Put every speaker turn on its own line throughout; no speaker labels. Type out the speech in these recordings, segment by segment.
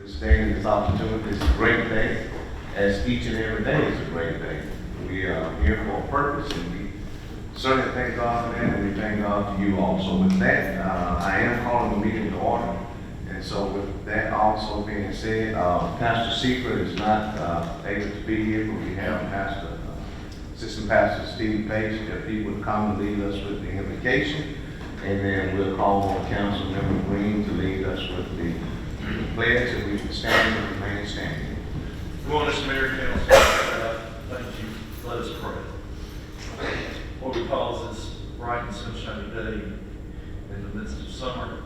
stating this opportunity. It's a great day, as each and every day is a great day. We are here for a purpose, and we certainly thank God for that, and we thank God for you also. With that, I am calling the meeting to order. And so with that also being said, Pastor Secret is not able to be here, but we have Assistant Pastor Steve Page, if he would come and lead us with the invocation. And then we'll call on Councilmember Green to lead us with the pledge, and we can stand and remain standing.
Good morning, Mr. Mayor, Council. Thank you. Let us pray. Lord, we pause this bright and sunshiny day in the midst of summer.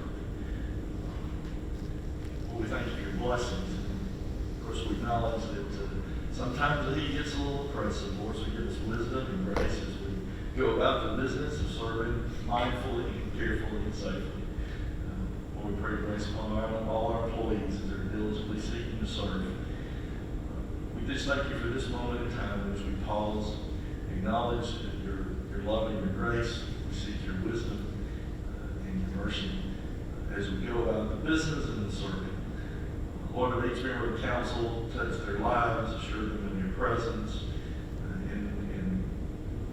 Lord, we thank you for your blessings. Of course, we acknowledge that sometimes the heat gets a little oppressive, Lord, so give us wisdom and grace as we go about the business of serving mindfully, carefully, and safely. Lord, we pray grace upon all our employees as they're diligently seeking to serve. We just thank you for this moment in time as we pause, acknowledge your love and your grace. We seek your wisdom and your mercy as we go about the business and the serving. Lord, of each member of the council, touch their lives, assure them in your presence in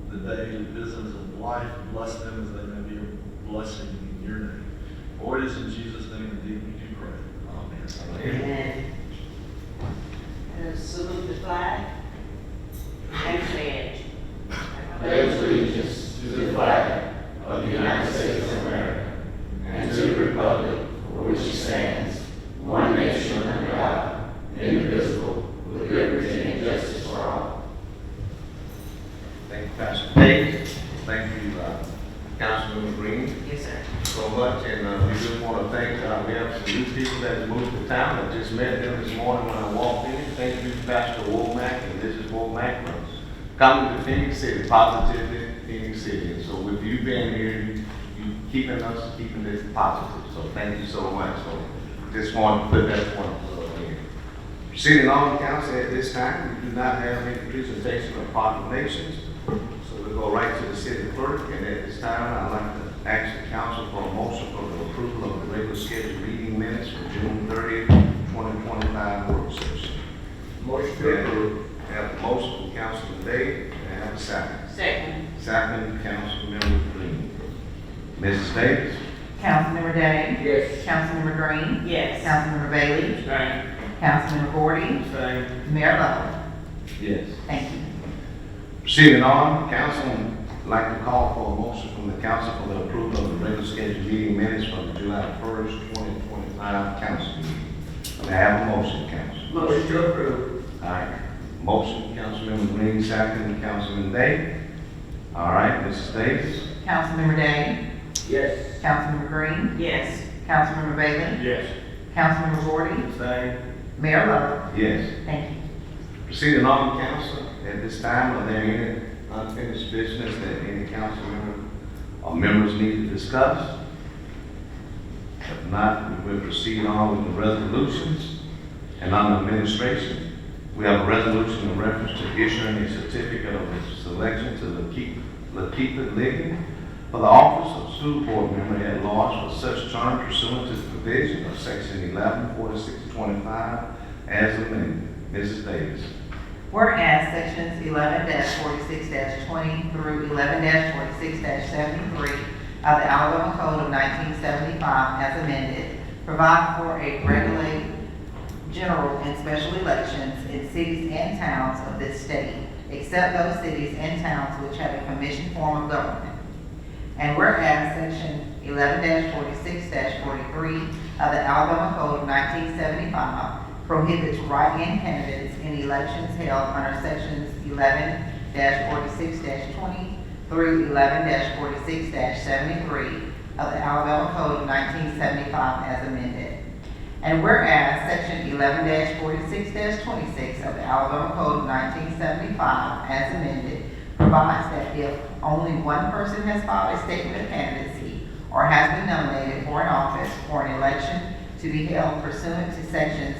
the daily business of life. Bless them as they may be a blessing in your name. Lord, it is in Jesus' name indeed we do pray. Amen.
Amen. Salute the flag and pledge.
I pledge allegiance to the flag of the United States of America and to the republic for which it stands, one nation under God, indivisible, with liberty and justice for all.
Thank you, Pastor Page. Thank you, Councilmember Green,
Yes, sir.
so much. And we just want to thank, we have some new people that have moved to town. I just met them this morning when I walked in. Thank you, Pastor Womack and Mrs. Womack, for coming to Phenix City, positively Phenix City. And so with you being here, you keeping this positive. So thank you so much. So just want to put that point in. Proceeding on, council, at this time, we do not have any presentation of proclamations. So we'll go right to the city clerk, and at this time, I'd like to ask the council for a motion for the approval of the regular scheduled meeting minutes for June 30th, 2025 work session.
Motion
We have a motion from Councilman Day, and have a second.
Second.
Second, Councilmember Green. Mrs. Davis?
Councilmember Day?
Yes.
Councilmember Green?
Yes.
Councilmember Bailey?
Abstain.
Councilmember Gordy?
Abstain.
Mayor Lo?
Yes.
Thank you.
Proceeding on, council would like to call for a motion from the council for the approval of the regular scheduled meeting minutes from July 1st, 2025 council meeting. May I have a motion, council?
Motion to approve.
All right. Motion, Councilmember Green, second, Councilman Day. All right, Mrs. Davis?
Councilmember Day?
Yes.
Councilmember Green?
Yes.
Councilmember Bailey?
Yes.
Councilmember Gordy?
Abstain.
Mayor Lo?
Yes.
Thank you.
Proceeding on, council, at this time, are there any unfinished business that any council member or members need to discuss? If not, we will proceed on with the resolutions. And on administration, we have a resolution in reference to issuing a certificate of selection to Lakeitha Liggin for the office of school board member at large for such term pursuant to the provision of section 114625 as amended. Mrs. Davis.
Whereas sections 11-46-20 through 11-46-73 of the Alabama Code of 1975 as amended provide for a regulated general and special elections in cities and towns of this state, except those cities and towns which have a commission form of government. And whereas section 11-46-43 of the Alabama Code of 1975 prohibits write-in candidates in elections held under sections 11-46-20 through 11-46-73 of the Alabama Code of 1975 as amended. And whereas section 11-46-26 of the Alabama Code of 1975 as amended provides that if only one person has filed a statement of candidacy or has been nominated for an office for an election to be held pursuant to sections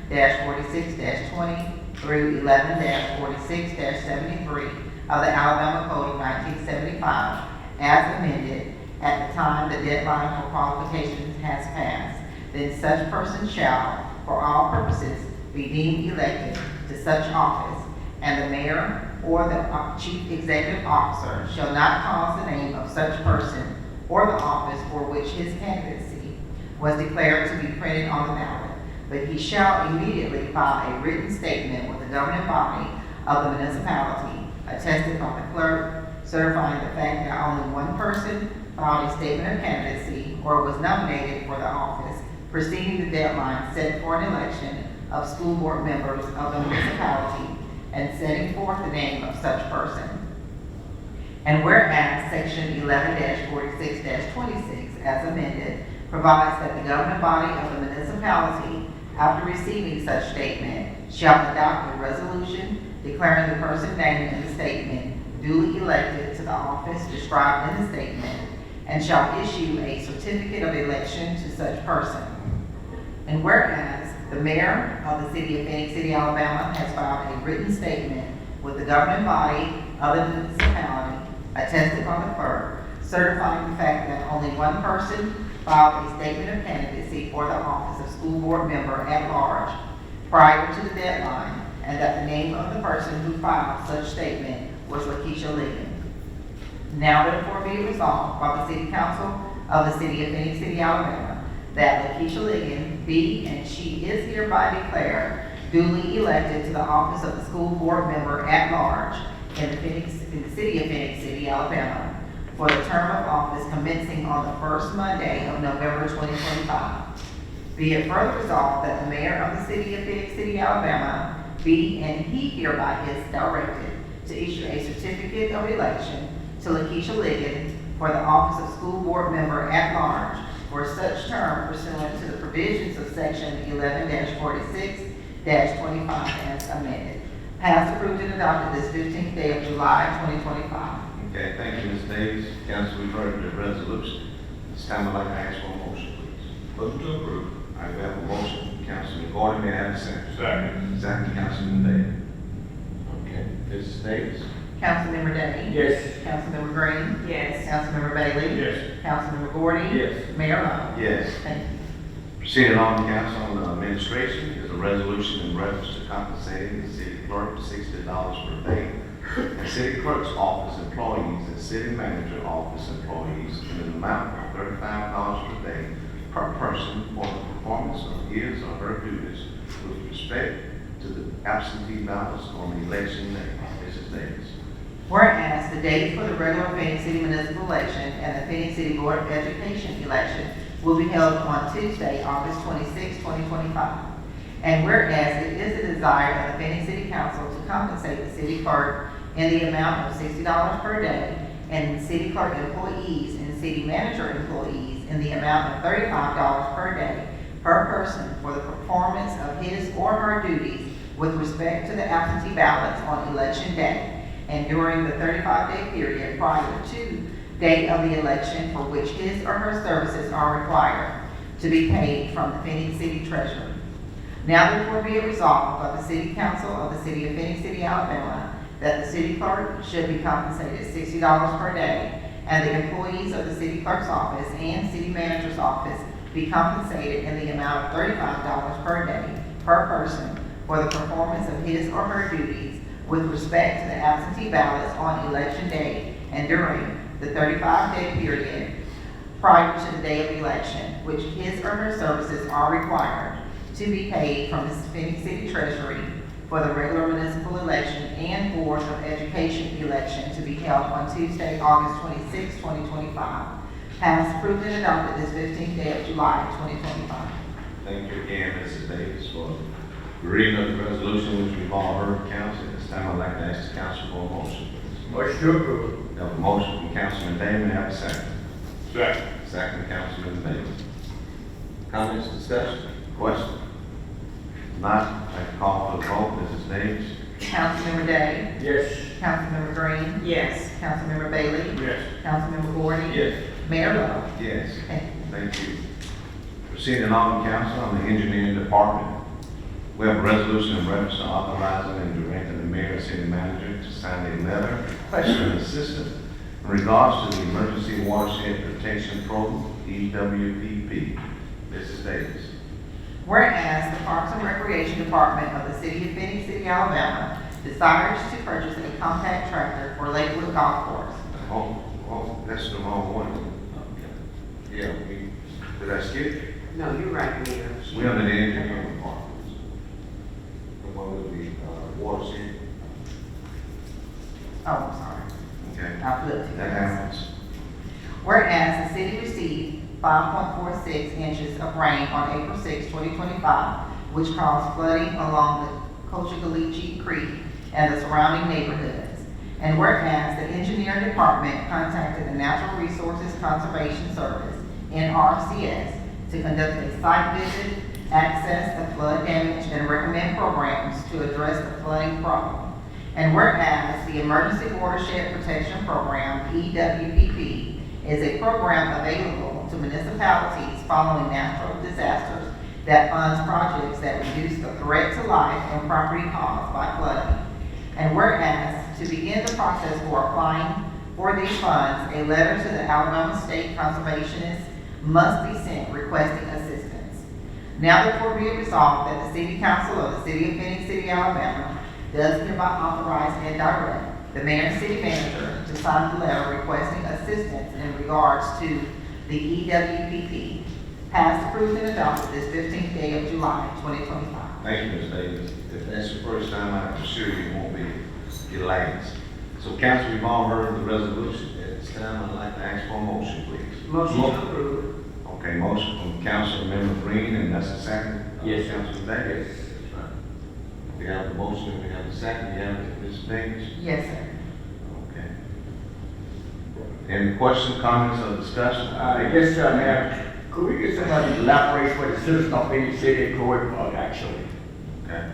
11-46-20 through 11-46-73 of the Alabama Code of 1975 as amended at the time the deadline for qualifications has passed, then such person shall, for all purposes be deemed elected to such office, and the mayor or the chief executive officer shall not cause the name of such person or the office for which his candidacy was declared to be printed on the ballot, but he shall immediately file a written statement with the governing body of the municipality, attested by the clerk, certifying the fact that only one person filed a statement of candidacy or was nominated for the office preceding the deadline set for an election of school board members of the municipality, and setting forth the name of such person. And whereas Section 11-46-26, as amended, provides that the governing body of the municipality, after receiving such statement, shall adopt a resolution declaring the person named in the statement duly elected to the office described in the statement, and shall issue a certificate of election to such person. And whereas the mayor of the city of Phenix City, Alabama, has filed a written statement with the governing body of the municipality, attested by the clerk, certifying the fact that only one person filed a statement of candidacy for the office of school board member at large prior to the deadline, and that the name of the person who filed such statement was Lakeisha Ligon. Now therefore be resolved by the City Council of the City of Phenix City, Alabama, that Lakeisha Ligon be and she is hereby declared duly elected to the office of the school board member at large in the city of Phenix City, Alabama, for the term of office commencing on the first Monday of November 2025. Be it further resolved that the mayor of the city of Phenix City, Alabama, be and he hereby is directed to issue a certificate of election to Lakeisha Ligon for the office of school board member at large for such term pursuant to the provisions of Section 11-46-25 as amended. Passed, approved, and adopted this 15th day of July 2025.
Okay, thank you, Ms. Davis. Council, we've heard the resolution. This time I'd like to ask for a motion, please.
Motion to approve.
All right, we have a motion. Councilman Gordon, may I have a second?
Second.
Second, Councilman Davis. Okay, Mrs. Davis?
Councilmember Day?
Yes.
Councilmember Green?
Yes.
Councilmember Bailey?
Yes.
Councilmember Gordy?
Yes.
Mayor Lo?
Yes.
Thank you.
Proceeding on, council, on the administration is a resolution in reference to compensating the city clerk $60 per day, and city clerk's office employees and city manager office employees in an amount of $35 per day per person for the performance of his or her duties with respect to the absentee ballots on the election day. Mrs. Davis.
Whereas the date for the regular Phoenix City municipal election and the Phoenix City Board of Education election will be held on Tuesday, August 26, 2025. And whereas it is the desire of the Phoenix City Council to compensate the city clerk in the amount of $60 per day, and city clerk employees and city manager employees in the amount of $35 per day per person for the performance of his or her duties with respect to the absentee ballots on election day, and during the 35-day period prior to date of the election for which his or her services are required to be paid from the Phoenix City Treasury. Now therefore be it resolved by the City Council of the City of Phoenix City, Alabama, that the city clerk should be compensated $60 per day, and the employees of the city clerk's office and city manager's office be compensated in the amount of $35 per day per person for the performance of his or her duties with respect to the absentee ballots on election day and during the 35-day period prior to the day of election, which his or her services are required to be paid from the Phoenix City Treasury for the regular municipal election and Board of Education election to be held on Tuesday, August 26, 2025. Passed, approved, and adopted this 15th day of July, 2025.
Thank you again, Mrs. Davis, for the reading of the resolution which we've all heard, council. At this time, I'd like to ask the council for a motion, please.
Motion to approve.
We have a motion from Councilman Damon, have a second.
Second.
Second, Councilman Davis. Comments, discussion, question? Not, I'd like to call for the vote. Mrs. Davis?
Councilmember Day?
Yes.
Councilmember Green?
Yes.
Councilmember Bailey?
Yes.
Councilmember Gordy?
Yes.
Mayor Lo?
Yes.
Thank you.
Thank you. Proceeding on, council, on the engineering department. We have a resolution in reference to authorizing and directing the mayor and city manager to sign a letter requesting assistance in regards to the Emergency Watershed Protection Program, EWPP. Mrs. Davis.
Whereas the Parks and Recreation Department of the City of Phenix City, Alabama desires to purchase a compact tractor for Lakewood Golf Course.
Oh, that's the wrong one. Yeah, did I skip?
No, you're right, Mayor.
We under the engineering department. The one with the, water city.
Oh, I'm sorry.
Okay.
I flipped it.
That happens.
Whereas the city received 5.46 inches of rain on April 6, 2025, which caused flooding along the Cochigalichee Creek and the surrounding neighborhoods. And whereas the engineering department contacted the Natural Resources Conservation Service, NRCS, to conduct a site visit, assess the flood damage, and recommend programs to address the flooding problem. And whereas the Emergency Watershed Protection Program, EWPP, is a program available to municipalities following natural disasters that funds projects that reduce the threat to life and property caused by flooding. And whereas to begin the process for applying for these funds, a letter to the Alabama State Conservationists must be sent requesting assistance. Now therefore be it resolved that the City Council of the City of Phenix City, Alabama does hereby authorize and direct the mayor and city manager to sign the letter requesting assistance in regards to the EWPP, passed, approved, and adopted this 15th day of July, 2025.
Thank you, Ms. Davis. If that's the first time, I'm sure you won't be your last. So council, we've all heard the resolution. At this time, I'd like to ask for a motion, please.
Motion to approve.
Okay, motion from Councilmember Green, and that's a second.
Yes.
Councilman Davis. That's right. We have the motion, we have the second, you have it, Ms. Davis?
Yes, sir.
Okay. Any questions, comments, or discussion?
Yes, sir, Mayor. Could we get somebody to elaborate what the citizens of Phoenix City Court actually?
Okay.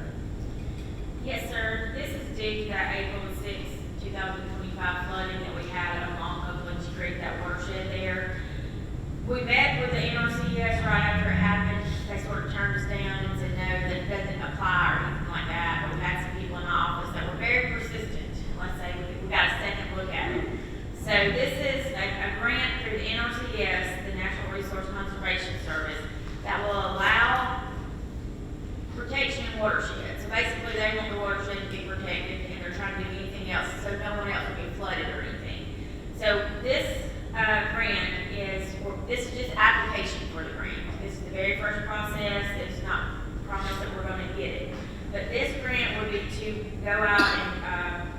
Yes, sir. This is due to that April 6, 2025 flooding that we had along Copeland Creek, that watershed there. We met with the NRCS right after it happened. They sort of turned us down and said, no, that doesn't apply or anything like that. But we had some people in the office that were very persistent. Let's say we got a second look at it. So this is a grant through the NRCS, the Natural Resource Conservation Service, that will allow protection in watershed. So basically, they want the watershed to be protected, and they're trying to do anything else so no one else will be flooded or anything. So this grant is, this is just application for the grant. This is the very first process. It's not promised that we're going to get it. But this grant would be to go out and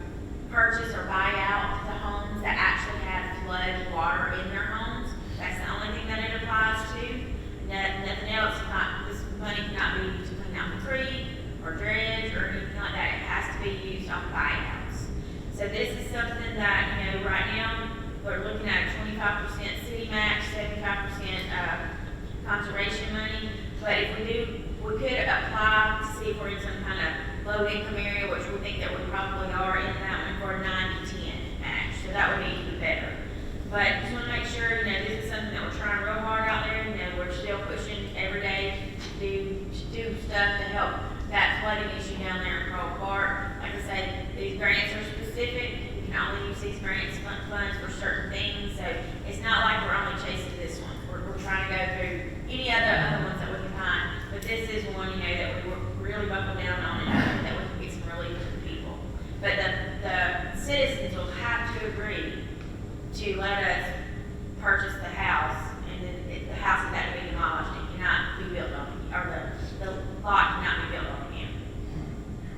purchase or buy out the homes that actually have flood water in their homes. That's the only thing that it applies to. Nothing else. This money cannot be used to clean out the creek or dredge or anything like that. It has to be used on buyouts. So this is something that, right now we're looking at 25% city match, 75% conservation money. But if we could apply to see if we're in some kind of low-income area, which we think that we probably are in that one, for a 9-10 match. So that would be even better. But just want to make sure, this is something that we're trying real hard out there. We're still pushing every day to do stuff to help that flooding issue down there in Pearl Park. Like I said, these grants are specific. You can only use these grants funds for certain things. So it's not like we're only chasing this one. We're trying to go through any other ones that we can find. But this is one, that we really buckle down on and hope that we can get some relief to the people. But the citizens will have to agree to let us purchase the house, and then the house has got to be demolished. It cannot be built on, or the lot cannot be built on again.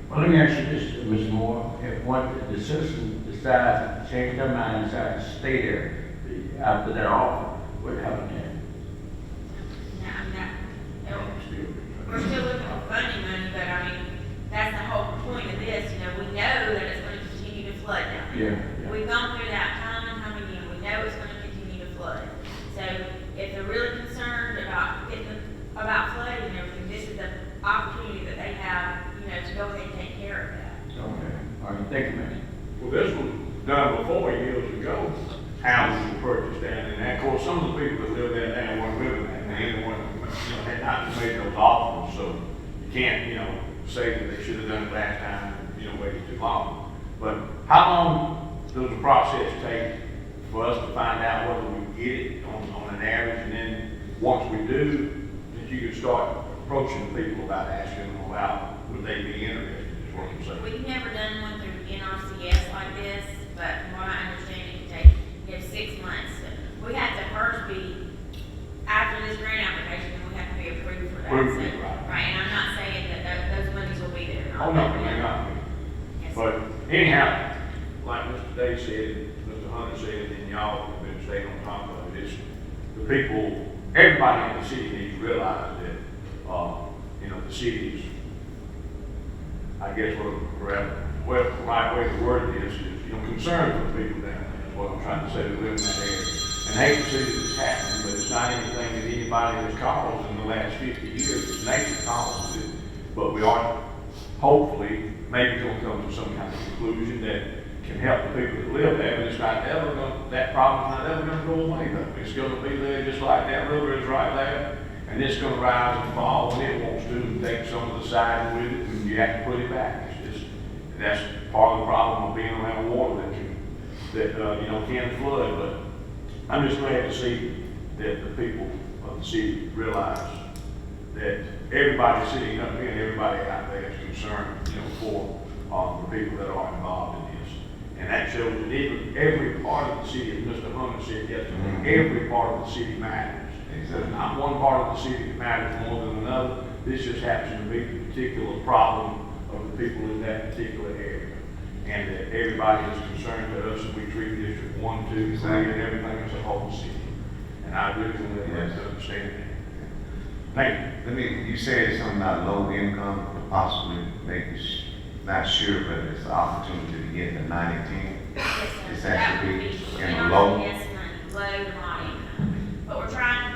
Well, let me ask you this, Ms. Moore. If the citizens decide, change their mind, decide to stay there after their offer, what happens then?
We're still looking for funding money, but that's the whole point of this. We know that it's going to continue to flood down there.
Yeah.
We've gone through that time and time again. We know it's going to continue to flood. So if they're really concerned about flooding and everything, this is the opportunity that they have, to go ahead and take care of that.
Okay. All right, thank you, ma'am.
Well, this was done before years ago. Houses were purchased down in there. Of course, some of the people that lived there now weren't living there. They didn't want to, had not made those offers, so you can't, say that they should have done it last time, waited too long. But how long does the process take for us to find out whether we get it on an average, and then once we do, that you can start approaching people about asking them about, would they be interested, is what I'm saying.
We've never done one through NRCS like this, but from what I understand, it can take, 6 months. We have to first be, after this grant application, we have to be approved for that.
Approved,
So-
right.
Right, and I'm not saying that those monies will be there.
Oh, no, they're not.
Yes,
But anyhow, like Mr. Day said, Mr. Hunter said, and y'all have been staying on top of it, it's the people, everybody in the city needs to realize that, the city's, I guess well, the right way to word it is, concerned for the people down there, is what I'm trying to say, that live in that area. And I hate to see that it's happening, but it's not anything that anybody has caused in the last 50 years, it's nature causes it. But we are hopefully, maybe going to come to some kind of conclusion that can help the people that live there, but it's not ever going, that problem's not ever going to go away though. It's going to be there just like that river is right there, and it's going to rise and fall when it wants to, and take some of the side with it, and you have to put it back. It's just, that's part of the problem of being around water that can flood, but I'm just glad to see that the people of the city realize that everybody sitting up here and everybody out there is concerned, for the people that are involved in this. And that shows that even every part of the city, as Mr. Hunter said yesterday, every part of the city matters. There's not one part of the city that matters more than another. This just happens to be the particular problem of the people in that particular area. And that everybody is concerned with us, and we treat District 1, 2, 3, and everything as a whole city. And I really want everybody to understand that. Thank you.
You said something about low income, or possibly, maybe, not sure, but it's an opportunity to get the 90/10.
Yes, sir.
It's
So that
actually
would be
in a low.
NRCS money, low to moderate income. But we're trying,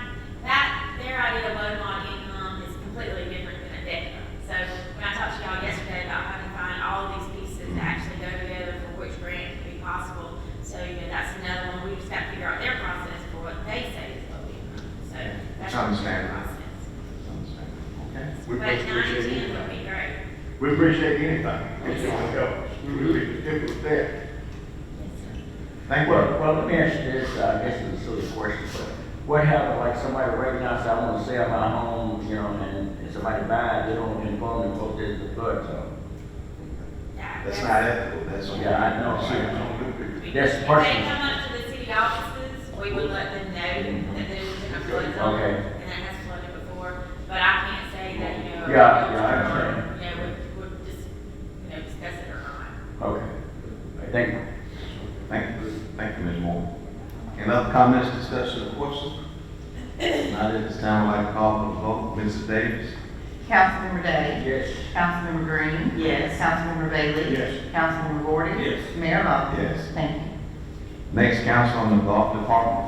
their idea of low to moderate income is completely different than a DECA. So when I talked to y'all yesterday about how to find all of these pieces that actually go together for which grant could be possible, so that's another one, we just got to figure out their process for what they say is low income. So that's
It's understandable.
their process.
Okay.
We
But
appreciate
9/10
anything.
would be great.
We appreciate anything. It's going to help us. We really stick with that.
Yes, sir.
Thank you.
Well, let me ask you this, I guess it's a silly question, but what happens, like somebody right now says, I want to sell my home, and somebody buys, they don't inform them what there's the flood zone.
That's not ethical, that's on.
Yeah, I know. That's
If they
personal.
come up to the city offices, we would let them know that there's a flood zone,
Okay.
and that has flooded before, but I can't say that,
Yeah, I understand.
we'll just, discuss it or not.
Okay. Thank you.
Thank you, Ms. Moore. Any other comments, discussion, or questions? Not at this time, I'd like to call for the vote. Mrs. Davis?
Councilmember Day?
Yes.
Councilmember Green?
Yes.
Councilmember Bailey?
Yes.
Councilmember Gordon?
Yes.
Mayor Lo?
Yes.
Thank you.
Next, council on the golf department.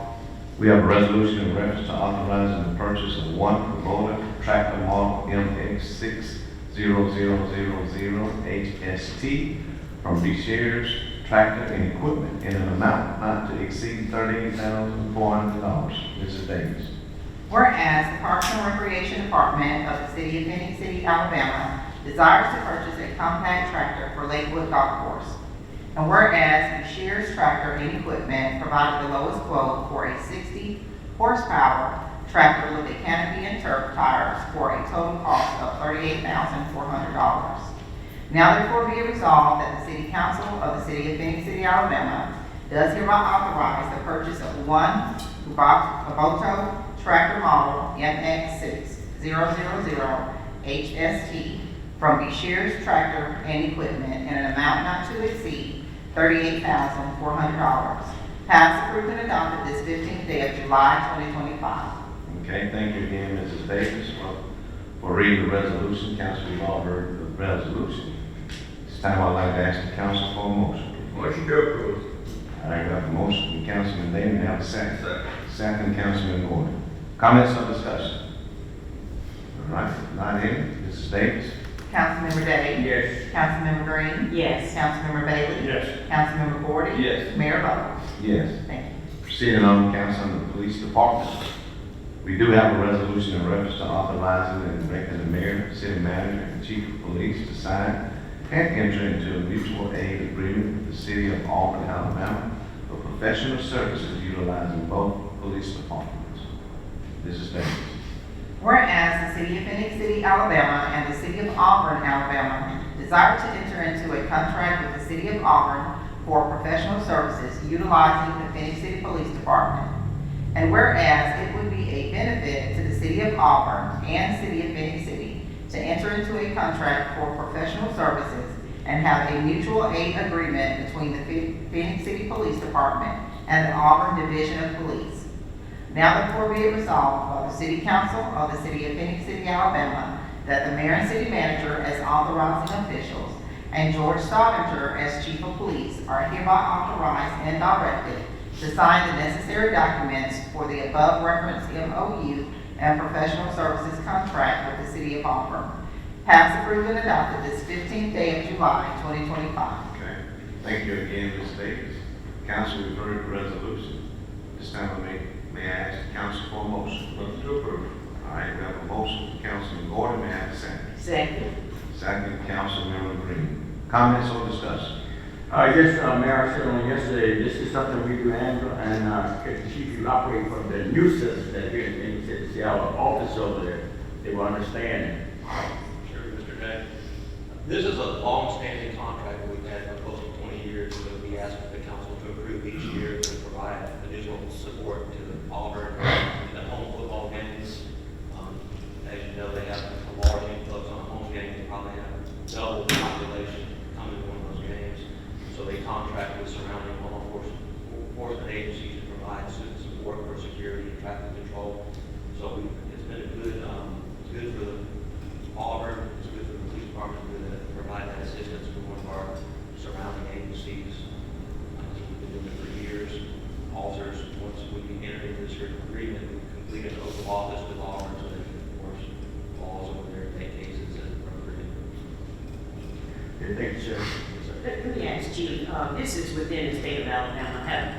We have a resolution in reference to authorizing the purchase of one Kubota tractor model MX60000 HST from Becer's Tractor and Equipment in an amount not to exceed $38,400. Mrs. Davis.
Whereas the Parks and Recreation Department of the City of Phenix City, Alabama desires to purchase a compact tractor for Lakewood Golf Course. And whereas the Shears Tractor and Equipment provided the lowest quote for a 60 horsepower tractor with a canopy and turf tires for a total cost of $38,400. Now therefore be it resolved that the City Council of the City of Phenix City, Alabama does hereby authorize the purchase of one Kubota tractor model MX6000 HST from Becer's Tractor and Equipment in an amount not to exceed $38,400. Passed, approved, and adopted this 15th day of July 2025.
Okay, thank you again, Mrs. Davis, for reading the resolution. Council, we've all heard the resolution. This time I'd like to ask the council for a motion.
Motion to approve.
I got a motion from Councilman Damon, have a second. Second, Councilman Gordon. Comments or discussion? All right, not here. Mrs. Davis?
Councilmember Day?
Yes.
Councilmember Green?
Yes.
Councilmember Bailey?
Yes.
Councilmember Gordon?
Yes.
Mayor Lo?
Yes.
Thank you.
Proceeding on, council on the police department. We do have a resolution in reference to authorizing and directing the mayor, city manager, and chief of police to sign and enter into a mutual aid agreement with the city of Auburn, Alabama for professional services utilizing both police departments. This is Davis.
Whereas the City of Phoenix City, Alabama and the City of Auburn, Alabama desire to enter into a contract with the City of Auburn for professional services utilizing the Phoenix City Police Department. And whereas it would be a benefit to the City of Auburn and City of Phoenix City to enter into a contract for professional services and have a mutual aid agreement between the Phoenix City Police Department and the Auburn Division of Police. Now therefore be it resolved by the City Council of the City of Phoenix City, Alabama, that the mayor and city manager as authorizing officials and George Stavanger as chief of police are hereby authorized and directed to sign the necessary documents for the above referenced MOU and professional services contract with the City of Auburn. Passed, approved, and adopted this 15th day of July, 2025.
Okay, thank you again, Ms. Davis. Council, we've heard the resolution. This time, may I ask the council for a motion?
Motion to approve.
All right, we have a motion from Councilman Gordon, may I have a second?
Second.
Second, Councilmember Green. Comments or discussion?
Yes, Mayor, I said on yesterday, this is something we do handle, and, if the chief, you operate from the new system that here in the city, see our office over there, they will understand it.
Sure, Mr. Day. This is a long-standing contract that we've had for close to 20 years, that we ask the council to approve each year to provide additional support to the Auburn and the home football games. As you know, they have a large influx on home games, they probably have double the population coming to one of those games. So they contract with surrounding law enforcement agencies to provide support for security and traffic control. So it's been a good, it's good for the Auburn, it's good for the police department to provide that assistance to one of our surrounding agencies. We've been doing it for years. Officers, once we enter into this agreement, we complete an oath of office with Auburn so they can enforce laws over there, take cases as appropriate.
Okay, thank you, sir.
Let me ask Chief, this is within the state of Alabama. Have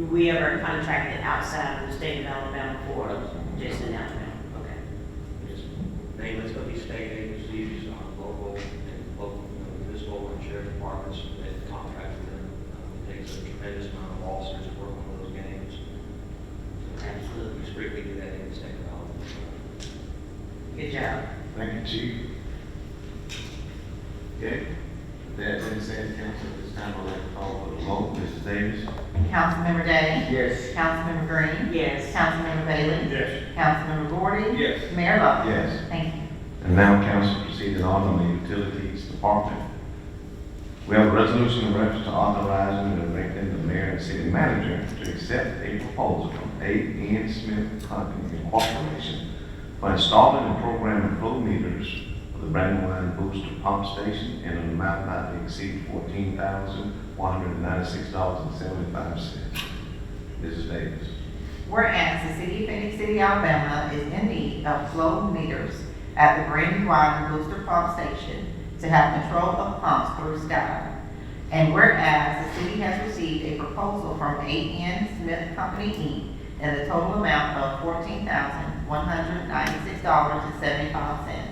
we ever contracted outside of the state of Alabama for just in Alabama? Okay.
Just mainly it's going to be state agencies, local municipal and sheriff departments that contract with them. It takes a tremendous amount of officers to work on those games. Absolutely, we strictly do that in the state of Alabama.
Good job.
Thank you, Chief. Okay, with that being said, council, at this time, I'd like to call for the vote. Mrs. Davis?
Councilmember Day?
Yes.
Councilmember Green?
Yes.
Councilmember Bailey?
Yes.
Councilmember Gordon?
Yes.
Mayor Lo?
Yes.
Thank you.
And now, council, proceeding on the utilities department. We have a resolution in reference to authorizing and directing the mayor and city manager to accept a proposal from A.N. Smith Company Incorporation for installing and programming flow meters for the Brandywine Booster Pump Station in an amount not to exceed $14,196.75. Mrs. Davis.
Whereas the City of Phoenix City, Alabama is in need of flow meters at the Brandywine Booster Pump Station to have control of pumps through Sky. And whereas the city has received a proposal from A.N. Smith Company, Inc. in the total amount of $14,196.75.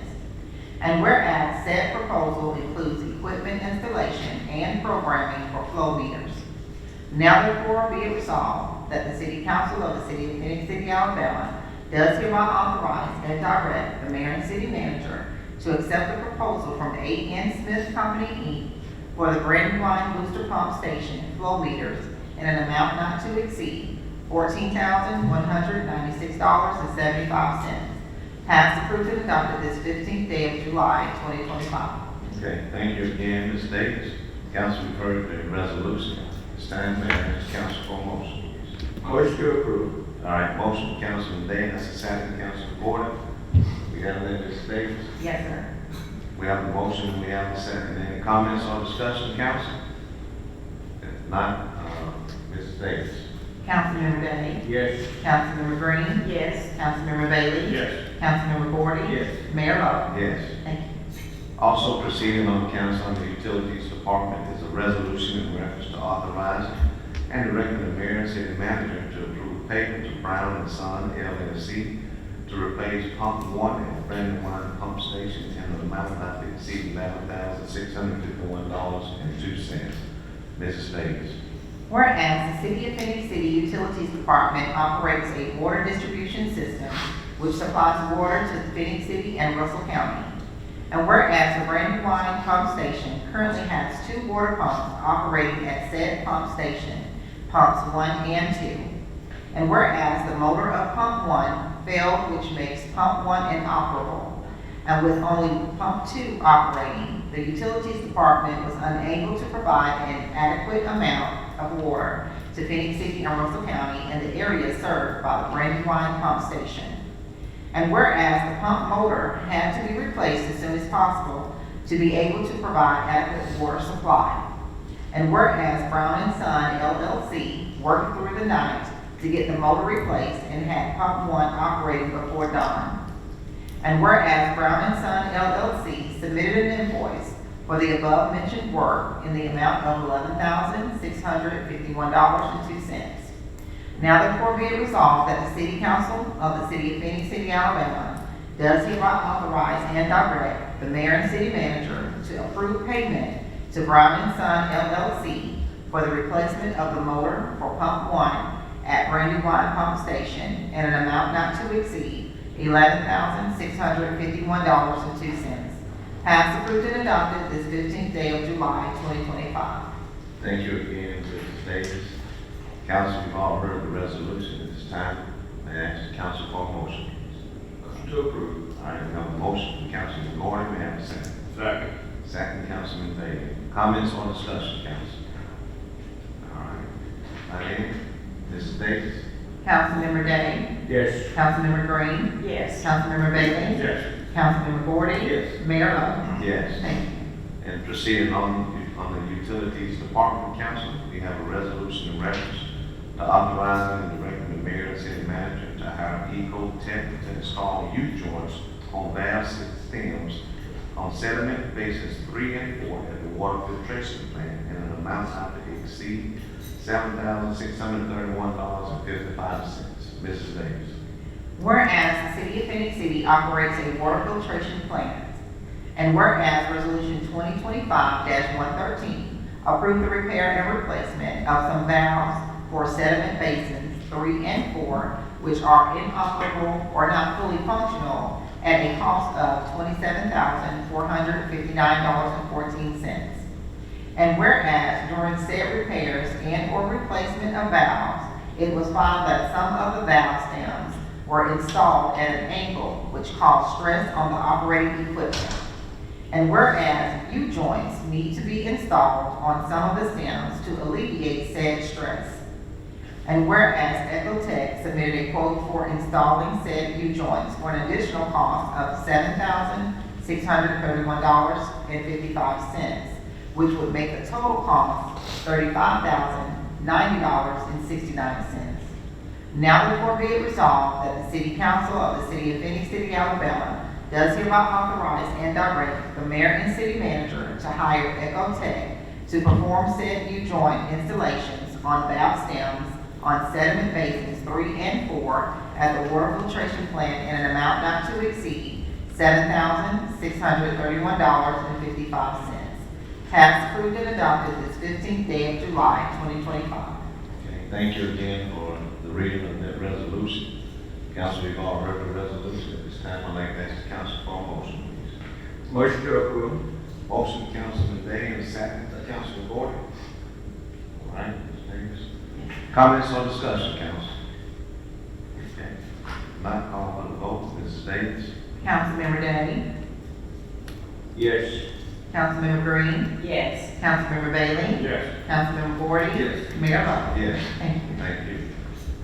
And whereas said proposal includes equipment installation and programming for flow meters. Now therefore be it resolved that the City Council of the City of Phoenix City, Alabama does hereby authorize and direct the mayor and city manager to accept the proposal from A.N. Smith Company, Inc. for the Brandywine Booster Pump Station flow meters in an amount not to exceed $14,196.75. Passed, approved, and adopted this 15th day of July, 2025.
Okay, thank you again, Ms. Davis. Council, we've heard the resolution. It's time, may I ask council for a motion, please?
Motion to approve.
All right, motion, Councilman Day, that's a second, Councilman Gordon. We have that, Ms. Davis.
Yes, sir.
We have a motion, we have a second. Any comments or discussion, council? If not, Mrs. Davis.
Councilmember Day?
Yes.
Councilmember Green?
Yes.
Councilmember Bailey?
Yes.
Councilmember Gordon?
Yes.
Mayor Lo?
Yes.
Thank you.
Also proceeding on the council on the utilities department is a resolution in reference to authorizing and directing the mayor and city manager to approve payment to Brown and Son LLC to replace pump 1 at Brandywine Pump Station in an amount not to exceed $11,651.02. Mrs. Davis.
Whereas the City of Phoenix City Utilities Department operates a water distribution system which supplies water to Phenix City and Russell County. And whereas the Brandywine Pump Station currently has 2 water pumps operating at said pump station, pumps 1 and 2. And whereas the motor of pump 1 failed, which makes pump 1 inoperable, and with only pump 2 operating, the Utilities Department was unable to provide an adequate amount of water to Phenix City and Russell County in the area served by the Brandywine Pump Station. And whereas the pump motor had to be replaced as soon as possible to be able to provide adequate water supply. And whereas Brown and Son LLC worked through the night to get the motor replaced and had pump 1 operating before dawn. And whereas Brown and Son LLC submitted an invoice for the above mentioned work in the amount of $11,651.02. Now therefore be it resolved that the City Council of the City of Phenix City, Alabama does hereby authorize and direct the mayor and city manager to approve payment to Brown and Son LLC for the replacement of the motor for pump 1 at Brandywine Pump Station in an amount not to exceed $11,651.02. Passed, approved, and adopted this 15th day of July, 2025.
Thank you again, Mrs. Davis. Council, you've all heard the resolution at this time. May I ask the council for a motion, please?
Motion to approve.
All right, we have a motion from Councilman Gordon. May I have a second?
Second.
Second, Councilman Bailey. Comments or discussion, council? All right. My name, Mrs. Davis.
Councilmember Day?
Yes.
Councilmember Green?
Yes.
Councilmember Bailey?
Yes.
Councilmember Gordon?
Yes.
Mayor Lo?
Yes.
Thank you.
And proceeding on the Utilities Department Council, we have a resolution in reference to authorizing and directing the mayor and city manager to hire Ecotech to install U-joints on valve systems on sediment bases 3 and 4 at the water filtration plant in an amount not to exceed $7,631.55. Mrs. Davis.
Whereas the City of Phoenix City operates a water filtration plant, and whereas Resolution 2025-113 approved the repair and replacement of some valves for sediment basins 3 and 4, which are inoperable or not fully functional at a cost of $27,459.14. And whereas during said repairs and or replacement of valves, it was found that some of the valve stems were installed at an angle which caused stress on the operating equipment. And whereas U-joints need to be installed on some of the stems to alleviate said stress. And whereas Ecotech submitted a quote for installing said U-joints for an additional cost of $7,631.55, which would make the total cost $35,090.69. Now therefore be it resolved that the City Council of the City of Phoenix City, Alabama does hereby authorize and direct the mayor and city manager to hire Ecotech to perform said U-joint installations on valve stems on sediment basins 3 and 4 at the water filtration plant in an amount not to exceed $7,631.55. Passed, approved, and adopted this 15th day of July, 2025.
Okay, thank you again for the reading of that resolution. Council, we've all heard the resolution. At this time, I'd like to ask the council for a motion, please.
Motion to approve.
Motion, Councilman Day, and second, Councilman Gordon. All right, Ms. Davis. Comments or discussion, council? Okay, not call for the vote. Mrs. Davis.
Councilmember Day?
Yes.
Councilmember Green?
Yes.
Councilmember Bailey?
Yes.
Councilmember Gordon?
Yes.
Mayor Lo?
Yes.
Thank you.
Thank you.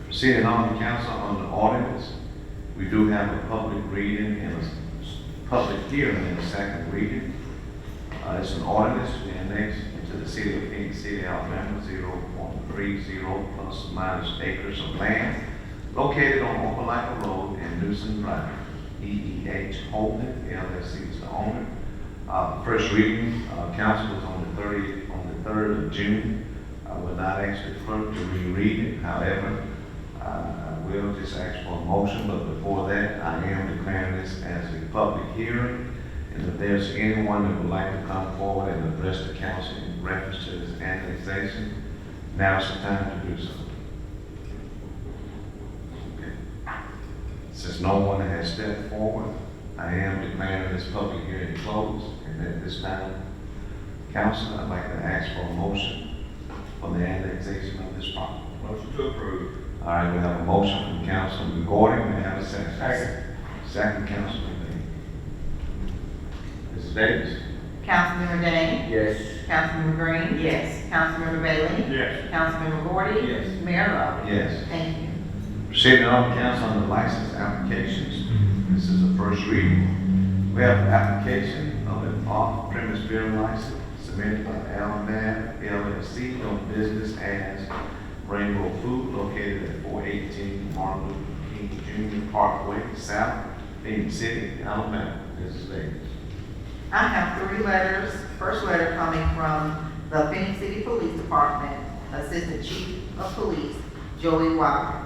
Proceeding on the council on the ordinance, we do have a public reading and a public hearing in the second reading. It's an ordinance to annex into the City of Phoenix City, Alabama, 0.30 plus minus acres of land located on Opelika Road and Newsom Drive. EEH Holding LLC is the owner. First reading, council was on the 3rd of June. I will not ask the clerk to reread it. However, I will just ask for a motion, but before that, I am declaring this as a public hearing. And if there's anyone that would like to come forward and address the council in reference to this annexation, now's the time to do so. Okay. Since no one has stepped forward, I am declaring this public hearing closed, and at this time, council, I'd like to ask for a motion for the annexation of this property.
Motion to approve.
All right, we have a motion from Councilman Gordon, may I have a second? Second, Councilman Day. Mrs. Davis?
Councilmember Day?
Yes.
Councilmember Green?
Yes.
Councilmember Bailey?
Yes.
Councilmember Gordy?
Yes.
Mayor Lo?
Yes.
Thank you.
Proceeding on, council, on the license applications. This is the first reading. We have an application of an off-premise beer license submitted by Alabama LLC, doing business as Rainbow Food, located at 418 Martin Luther King Jr. Parkway, South, Phenix City, Alabama. Mrs. Davis.
I have 3 letters. First letter coming from the Phoenix City Police Department, Assistant Chief of Police, Joey Wilder.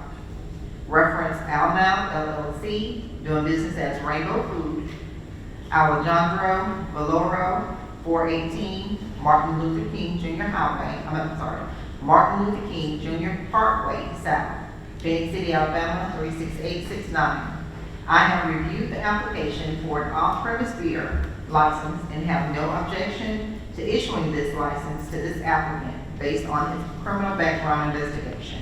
Reference Alabama LLC, doing business as Rainbow Food, Alejandro Valoro, 418 Martin Luther King Jr. Martin Luther King Jr. Parkway, South, Phoenix City, Alabama, 36869. I have reviewed the application for an off-premise beer license and have no objection to issuing this license to this applicant based on his criminal background investigation.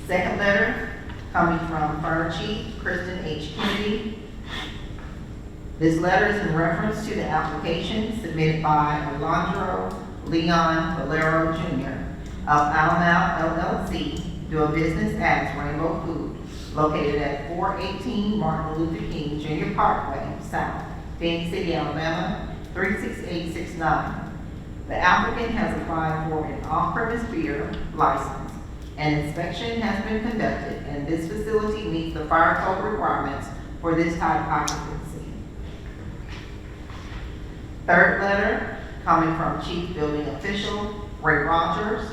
Second letter coming from Fire Chief Kristen H. Kennedy. This letter is in reference to the application submitted by Alejandro Leon Valero Jr. of Alamo LLC, doing business as Rainbow Food, located at 418 Martin Luther King Jr. Parkway, South, Phoenix City, Alabama, 36869. The applicant has applied for an off-premise beer license. An inspection has been conducted, and this facility meets the fire code requirements for this type of occupancy. Third letter, coming from Chief Building Official Ray Rogers.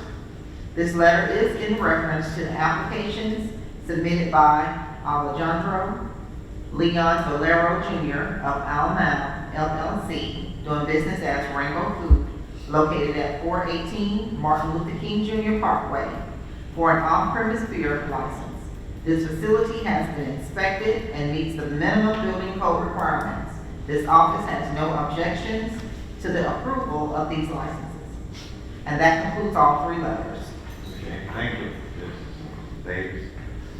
This letter is in reference to the applications submitted by Alejandro Leon Valero Jr. of Alamo LLC, doing business as Rainbow Food, located at 418 Martin Luther King Jr. Parkway, for an off-premise beer license. This facility has been inspected and meets the minimum building code requirements. This office has no objections to the approval of these licenses. And that concludes all 3 letters.
Okay, thank you, Mrs. Davis.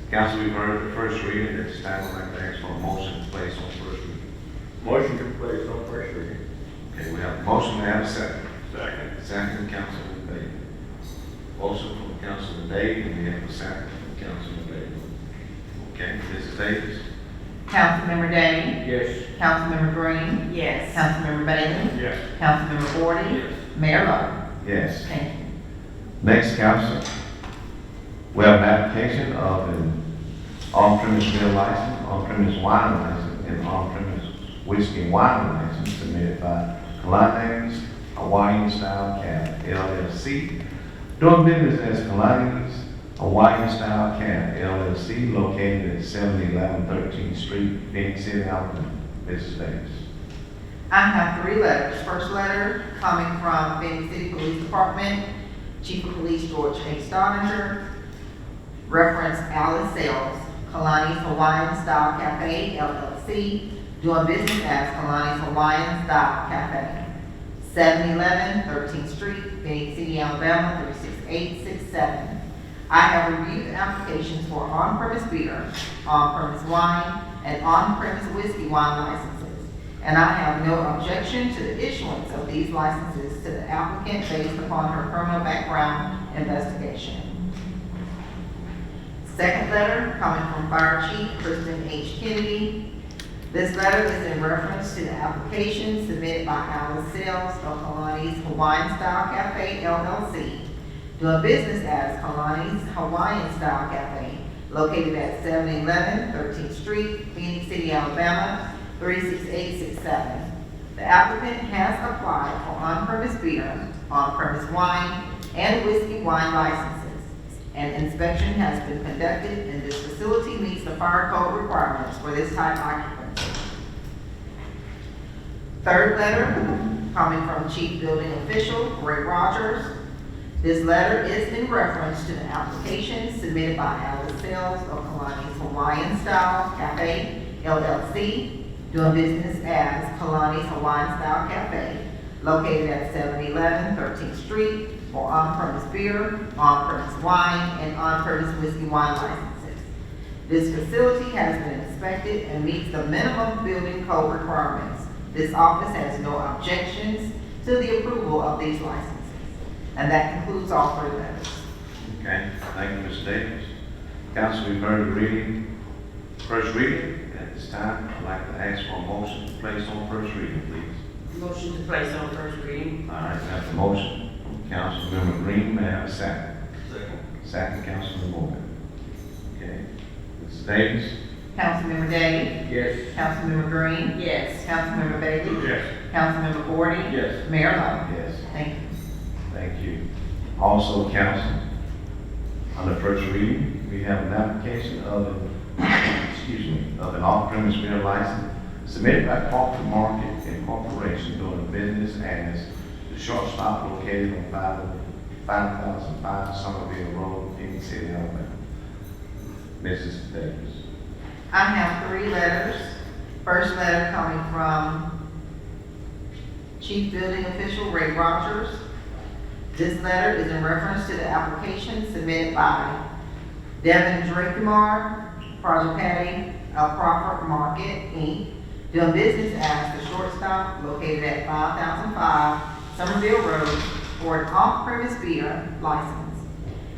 Council, we've heard the first reading. At this time, I'd like to ask for a motion to place on first reading.
Motion to place on first reading.
Okay, we have a motion, we have a second.
Second.
Second, Councilman Day. Motion from Councilman Day, and we have a second from Councilman Day. Okay, Mrs. Davis?
Councilmember Day?
Yes.
Councilmember Green?
Yes.
Councilmember Bailey?
Yes.
Councilmember Gordy?
Yes.
Mayor Lo?
Yes.
Thank you.
Next, council, we have an application of an on-premise beer license, on-premise wine license, and on-premise whiskey and wine license submitted by Kalani's Hawaiian Style Cab LLC, doing business as Kalani's Hawaiian Style Cab LLC, located at 7011 13th Street, Phoenix City, Alabama. Mrs. Davis.
I have 3 letters. First letter coming from Phoenix City Police Department, Chief of Police George H. Stottinger. Reference Alice Sales, Kalani's Hawaiian Style Cafe LLC, doing business as Kalani's Hawaiian Style Cafe, 711 13th Street, Phoenix City, Alabama, 36867. I have reviewed the applications for on-premise beer, on-premise wine, and on-premise whiskey wine licenses, and I have no objection to the issuance of these licenses to the applicant based upon her criminal background investigation. Second letter coming from Fire Chief Kristen H. Kennedy. This letter is in reference to the application submitted by Alice Sales of Kalani's Hawaiian Style Cafe LLC, doing business as Kalani's Hawaiian Style Cafe, located at 7011 13th Street, Phoenix City, Alabama, 36867. The applicant has applied for on-premise beer, on-premise wine, and whiskey wine licenses. An inspection has been conducted, and this facility meets the fire code requirements for this type of occupancy. Third letter coming from Chief Building Official Ray Rogers. This letter is in reference to the application submitted by Alice Sales of Kalani's Hawaiian Style Cafe LLC, doing business as Kalani's Hawaiian Style Cafe, located at 711 13th Street, for on-premise beer, on-premise wine, and on-premise whiskey wine licenses. This facility has been inspected and meets the minimum building code requirements. This office has no objections to the approval of these licenses. And that concludes all three letters.
Okay, thank you, Ms. Davis. Council, we've heard the reading, first reading. At this time, I'd like to ask for a motion to place on first reading, please.
Motion to place on first reading.
All right, we have a motion from Councilmember Green. May I have a second?
Second.
Second, Councilman Morgan. Okay, Ms. Davis?
Councilmember Day?
Yes.
Councilmember Green?
Yes.
Councilmember Bailey?
Yes.
Councilmember Gordon?
Yes.
Mayor Lo?
Yes.
Thank you.
Thank you. Also, council, on the first reading, we have an application of an off-premise beer license submitted by Corporate Market Incorporation doing business as the Shortstop located on 5005 Somerville Road, Phoenix City, Alabama. Mrs. Davis.
I have three letters. First letter coming from Chief Building Official Ray Rogers. This letter is in reference to the application submitted by Devin Drakumar, Project Patty of Crawford Market, Inc., doing business as the Shortstop located at 5005 Somerville Road for an off-premise beer license.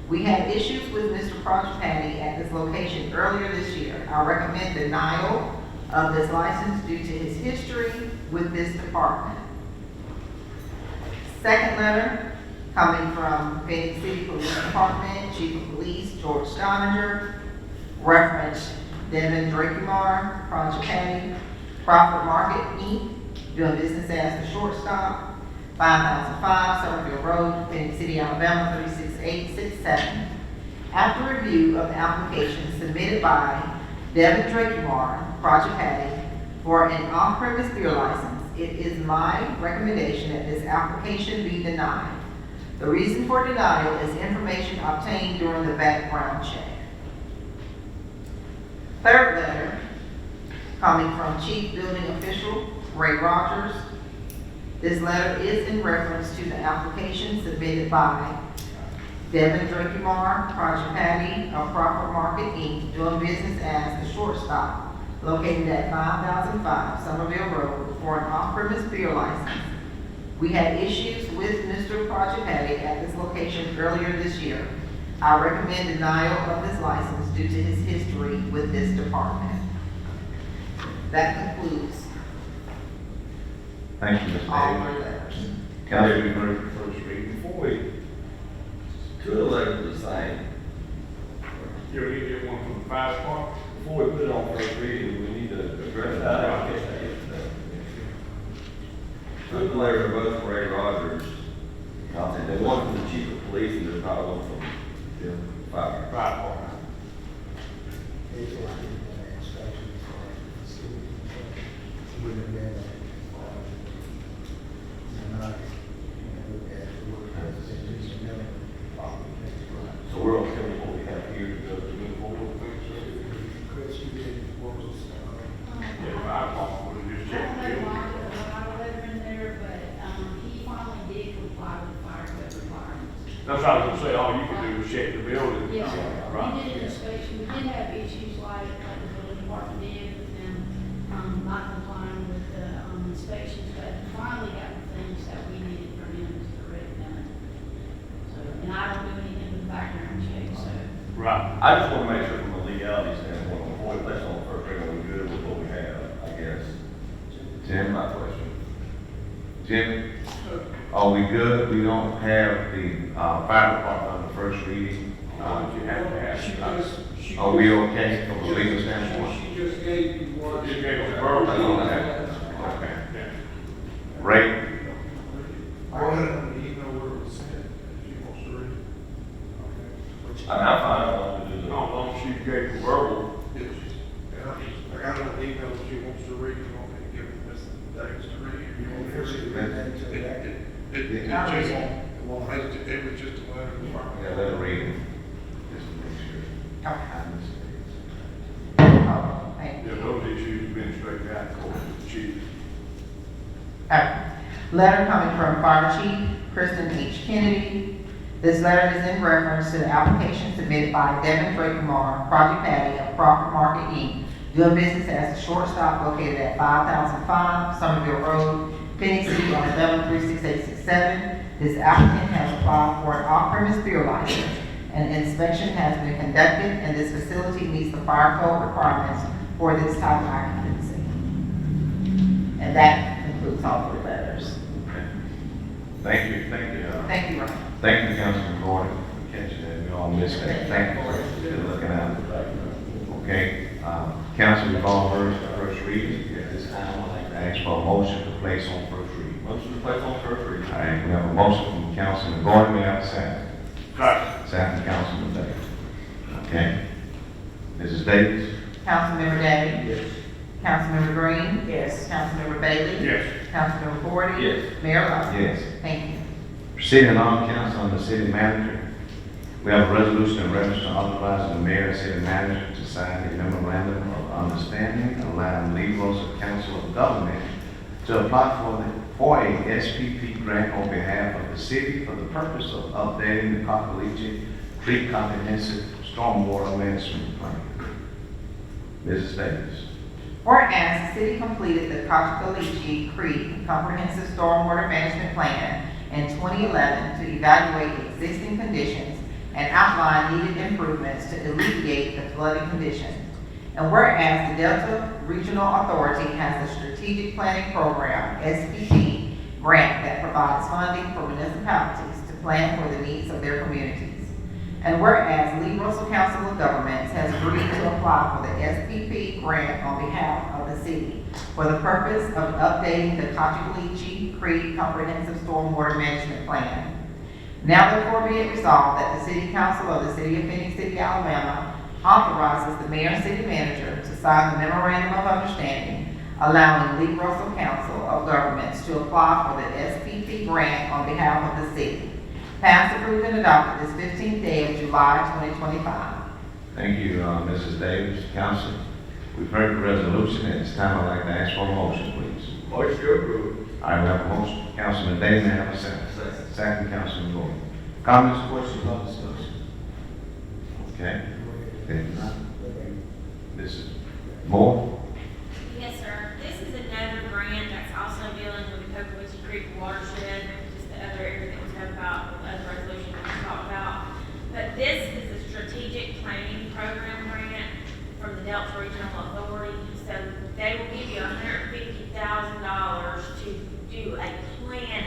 We had issues with Mr. Project Patty at this location earlier this year. I recommend denial of this license due to his history with this department. Second letter coming from Phoenix City Police Department, Chief of Police George Stoninger, reference Devin Drakumar, Project Patty, Crawford Market, Inc., doing business as the Shortstop, 5005 Somerville Road, Phoenix City, Alabama, 36867. After review of the application submitted by Devin Drakumar, Project Patty, for an off-premise beer license, it is my recommendation that this application be denied. The reason for denial is information obtained during the background check. Third letter, coming from Chief Building Official Ray Rogers. This letter is in reference to the application submitted by Devin Drakumar, Project Patty of Crawford Market, Inc., doing business as the Shortstop, located at 5005 Somerville Road for an off-premise beer license. We had issues with Mr. Project Patty at this location earlier this year. I recommend denial of this license due to his history with this department. That concludes
Thank you, Ms.
all
Davis.
three letters.
Council, we've heard the first reading.
Before we, two of the letters are the same.
Yeah, we need to get one from the fire department.
Before we put it on first reading, we need to address that. Two of the letters are both from Ray Rogers. There's one from the chief of police and there's not one from the fire.
Fire department.
So we're okay with what we have here to go to move forward with things,
Yeah, fire department, we'll just check the bill.
He finally did comply with fire code requirements.
That's what I was gonna say, all you can do is check the building.
Yes,
Right.
we did an inspection, we did have issues like the building department did with them, not complying with the, inspections, but finally got the things that we needed from him to correct them. So, and I don't do anything with background check, so.
Right.
I just want to make sure from a legality standpoint, before we place it on the first reading, we're good with what we have, I guess.
Jim?
My question.
Jim, are we good? We don't have the fire department on the first reading.
You have to have.
Are we okay from a legal standpoint?
She just gave you one.
You gave us verbal.
Okay.
Okay, yeah.
Ray?
I got it on the email where it was sent, if she wants to read it. Okay.
I'm fine, I want to do
As
the.
long as you gave the verbal,
Yeah, I got it on the email if she wants to read it, you want me to give Ms. Davis to read it? You want me to read it? It was just a letter.
Yeah, let her read it. Just to make sure.
Okay. Letter coming from Fire Chief Kristen H. Kennedy. This letter is in reference to the application submitted by Devin Drakemar, Project Patty of Crawford Market Inc., doing business as a shortstop located at 5005 Somerville Road, Phenix City on 11-36867. This applicant has applied for an off-premise beer license. An inspection has been conducted, and this facility meets the fire code requirements for this type of occupancy. And that concludes all three letters.
Thank you.
Thank you, Ron.
Thank you, Councilman Gordon, for catching that. We all missed that. Thank you for looking out. Okay, council, we've all heard the first reading. At this time, I'd like to ask for a motion to place on first reading.
Motion to place on first reading.
All right, we have a motion from Councilman Gordon, we have a second.
Second.
Second, Councilman Davis. Okay. Mrs. Davis?
Councilmember Day?
Yes.
Councilmember Green?
Yes.
Councilmember Bailey?
Yes.
Councilmember Gordon?
Yes.
Mayor Lo?
Yes.
Thank you.
Proceeding on, council, on the city manager. We have a resolution in reference to authorizing the mayor and city manager to sign a memorandum of understanding allowing Lee Rosa Council of Government to apply for a SPP grant on behalf of the city for the purpose of updating the Cockaleachie Creek Comprehensive Stormwater Management Plan. Mrs. Davis.
Whereas the city completed the Cockaleachie Creek Comprehensive Stormwater Management Plan in 2011 to evaluate existing conditions and outline needed improvements to alleviate the flooding condition. And whereas the Delta Regional Authority has a Strategic Planning Program, SPP, grant that provides funding for municipalities to plan for the needs of their communities. And whereas Lee Russell Council of Governments has agreed to apply for the SPP grant on behalf of the city for the purpose of updating the Cockaleachie Creek Comprehensive Stormwater Management Plan. Now therefore be it resolved that the City Council of the City of Phoenix City, Alabama authorizes the mayor and city manager to sign the memorandum of understanding allowing Lee Russell Council of Governments to apply for the SPP grant on behalf of the city. Passed, approved, and adopted this 15th day of July 2025.
Thank you, Mrs. Davis. Council, we've heard the resolution. At this time, I'd like to ask for a motion, please.
Motion to approve.
I have a motion. Councilman Davis, may I have a second? Second, Councilman Gordon. Comments, questions, or discussion? Okay. Then, Mrs. Moore?
Yes, sir. This is another grant that's also dealing with the Cockaleachie Creek watershed, just the other area that was talked about, the other resolution that we talked about. But this is a strategic planning program grant from the Delta Regional Authority. So they will give you $150,000 to do a plan.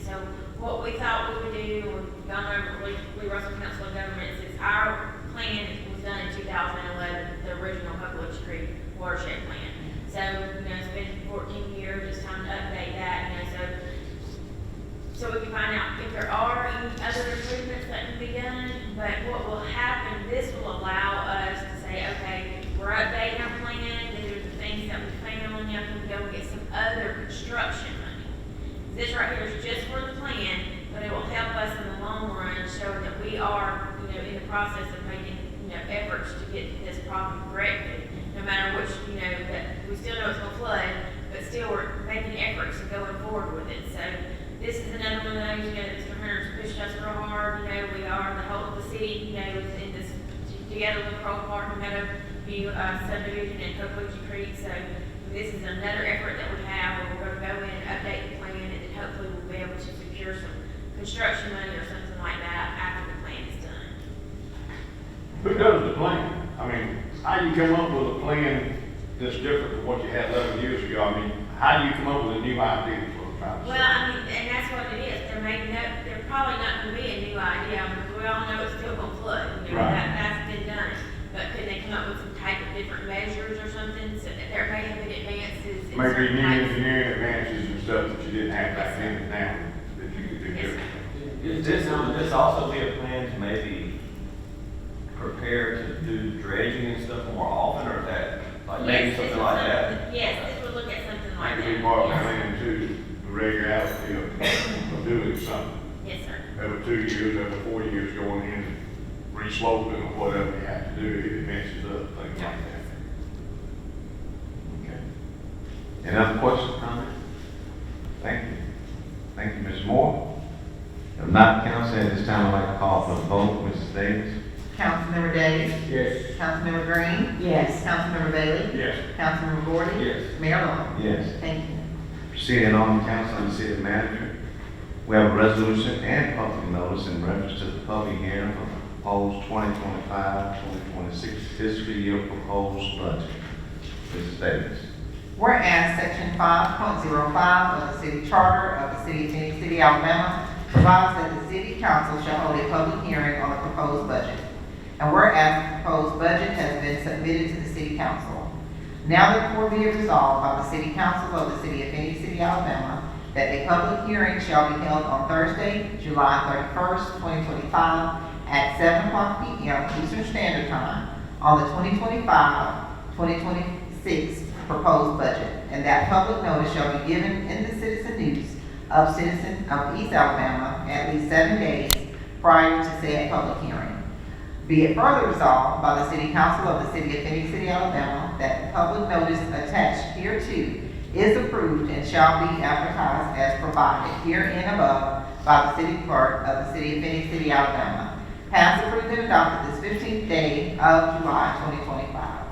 So what we thought we would do, when we've gone over Lee Russell Council of Governments, is our plan was done in 2011, the original Cockaleachie Creek watershed plan. So, it's been 14 years, it's time to update that, so we can find out if there are any other improvements that can be done. But what will happen, this will allow us to say, okay, we're updating our plan, these are the things that we found, now can we go and get some other construction money. This right here is just for the plan, but it will help us in the long run show that we are, in the process of making, efforts to get this problem corrected. No matter which, that we still know it's gonna flood, but still we're making efforts and going forward with it. So this is another one of those, Mr. Hunter's pushed us real hard. We are the whole of the city, is in this together with Crow Park, Meadow View subdivision and Cockaleachie Creek. So this is another effort that we have where we're gonna go in and update the plan, and then hopefully we'll be able to secure some construction money or something like that after the plan is done.
Who does the plan? I mean, how do you come up with a plan that's different from what you had 11 years ago? I mean, how do you come up with a new idea for the trying to
Well, and that's what it is. They're probably not gonna be a new idea, because we all know it's still gonna flood.
Right.
That's been done. But could they come up with some type of different measures or something, so that there may have been advances in
maybe
certain
new
types?
engineering advances and stuff that you didn't have back then and now that you could do
Yes,
different?
Would this also be a plan to maybe prepare to do dredging and stuff more often, or is that, like maybe
Yes, this
something
is
like that?
Yes, this would look at something like
Might
that.
be part of the
Yes.
plan too, the regularity of doing something.
Yes, sir.
Every 2 years, every 4 years, going in and re-sloping or whatever you have to do, if it messes up, things like that.
Okay. Any other questions, comments? now call for the vote. Mrs. Davis?
Councilmember Days?
Yes.
Councilmember Green?
Yes.
Councilmember Bailey?
Yes.
Councilmember Gordon?
Yes.
Mayor Lo?
Yes.
Thank you.
Proceeding on, Council and City Manager. We have a resolution and public notice in reference to the public hearing for proposed 2025-2026 fiscal year proposed budget. Mrs. Davis.
Whereas Section 5.05 of the City Charter of the City of Phoenix City, Alabama provides that the City Council shall hold a public hearing on the proposed budget. And whereas the proposed budget has been submitted to the City Council, now therefore be it resolved by the City Council of the City of Phoenix City, Alabama, that a public hearing shall be held on Thursday, July 31st, 2025, at 7 o'clock p.m. Eastern Standard Time on the 2025-2026 proposed budget, and that public notice shall be given in the Citizen News of East Alabama at least 7 days prior to said public hearing. Be it further resolved by the City Council of the City of Phoenix City, Alabama, that the public notice attached hereto is approved and shall be advertised as provided herein above by the City Clerk of the City of Phoenix City, Alabama. Passed, approved, and adopted this 15th day of July 2025.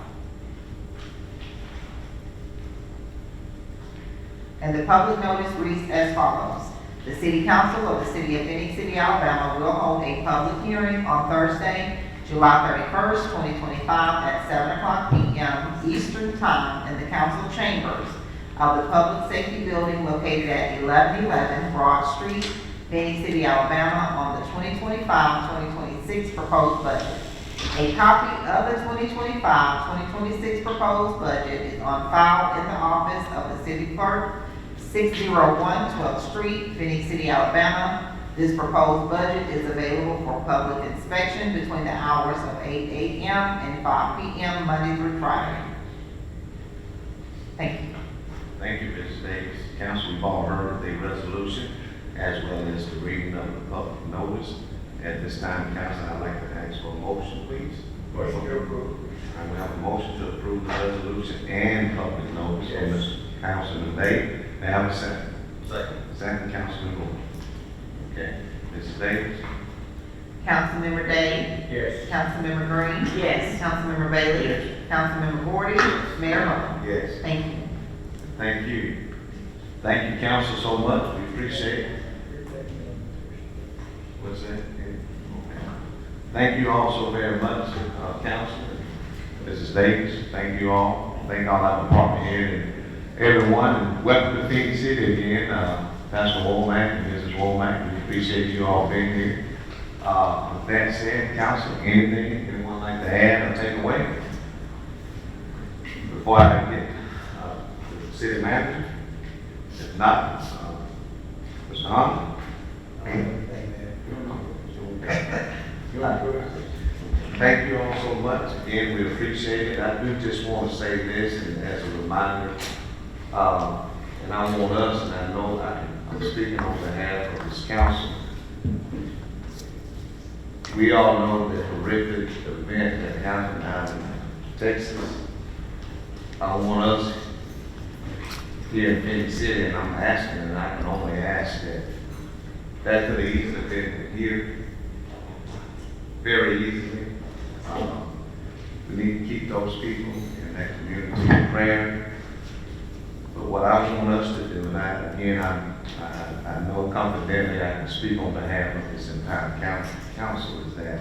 And the public notice reads as follows. The City Council of the City of Phoenix City, Alabama will hold a public hearing on Thursday, July 31st, 2025 at 7 o'clock p.m. Eastern Time in the council chambers of the Public Safety Building located at 1111 Broad Street, Phoenix City, Alabama on the 2025-2026 proposed budget. A copy of the 2025-2026 proposed budget is on file in the office of the City Clerk, 601 12th Street, Phoenix City, Alabama. This proposed budget is available for public inspection between the hours of 8 a.m. and 5 p.m. Monday through Friday. Thank you.
Thank you, Mrs. Davis. Council, we've all heard the resolution as well as the reading of the public notice. At this time, Council, I'd like to ask for a motion, please.
Motion to approve.
I will have a motion to approve the resolution and public notice from Mr. Councilman Day. May I have a second?
Second.
Second, Councilman Gordon. Okay, Mrs. Davis?
Councilmember Day?
Yes.
Councilmember Green?
Yes.
Councilmember Bailey?
Yes.
Councilmember Gordon? Mayor Lo?
Yes.
Thank you.
Thank you. Thank you, council, so much. We appreciate it. What's that? Okay. Thank you all so very much, council. Mrs. Davis, thank you all. Thank all our department head and everyone. And welcome to Phoenix City again. Pastor Womack and Mrs. Womack, we appreciate you all being here. With that said, council, anything anyone like to add or take away? Before I get to the city manager? If not, Mr. Hunter? Thank you all so much. Again, we appreciate it. I do just want to say this and as a reminder, and I want us, and I know I'm speaking on behalf of this council. We all know the horrific event that happened out in Texas. I want us here in Phoenix City, and I'm asking, and I can only ask that could have easily been here very easily. We need to keep those people in that community in prayer. But what I want us to do, and I know confidently I can speak on behalf of this entire council, is that,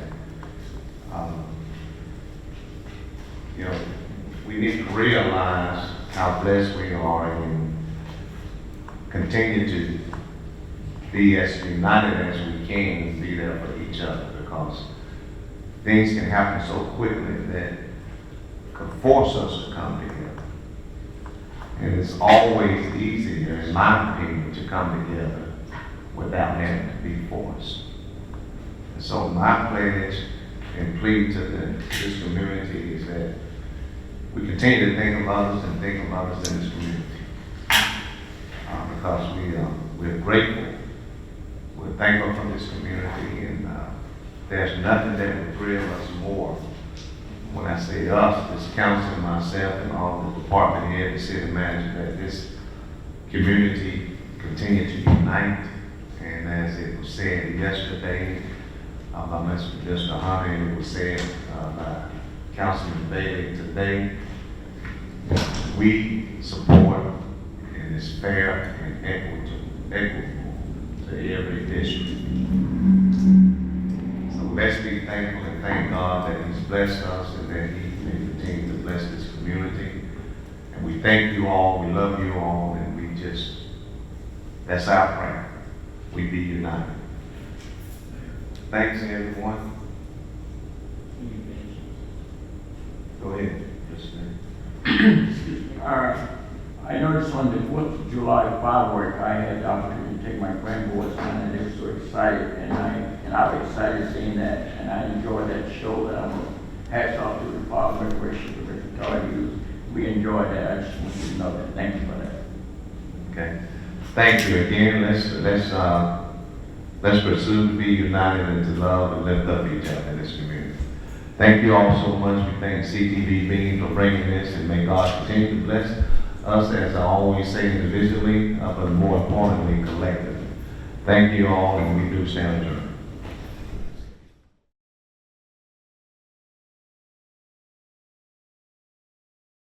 we need to realize how blessed we are and continue to be as united as we can and be there for each other, because things can happen so quickly that could force us to come together. And it's always easier, in my opinion, to come together without having to be forced. And so my pledge and plea to this community is that we continue to think of others and think of others in this community. Because we're grateful. We're thankful for this community, and there's nothing that would thrill us more. When I say us, this council, myself, and all the department head, the city manager, that this community continue to unite. And as it was said yesterday, by Mr. Hunter, and it was said by Councilman Bailey today. We support, and it's fair and equitable to every district. So let's be thankful and thank God that He's blessed us and that He may continue to bless this community. And we thank you all, we love you all, and we just, that's our prayer. We be united. Thanks, everyone. Go ahead, Mr.
I noticed on the 4th of July firework, I had the opportunity to take my grandboys on, and they were so excited, and I was excited seeing that, and I enjoyed that show. That I'm hats off to the Department of Recreation, the Victoria Youth. We enjoyed that. I just want you to know that. Thank you for that.
Okay. Thank you again. Let's pursue to be united and to love and lift up each other in this community. Thank you all so much. We thank CTV Bean for bringing this, and may God continue to bless us, as I always say, individually, but more importantly, collectively. Thank you all, and we do stand adjourned.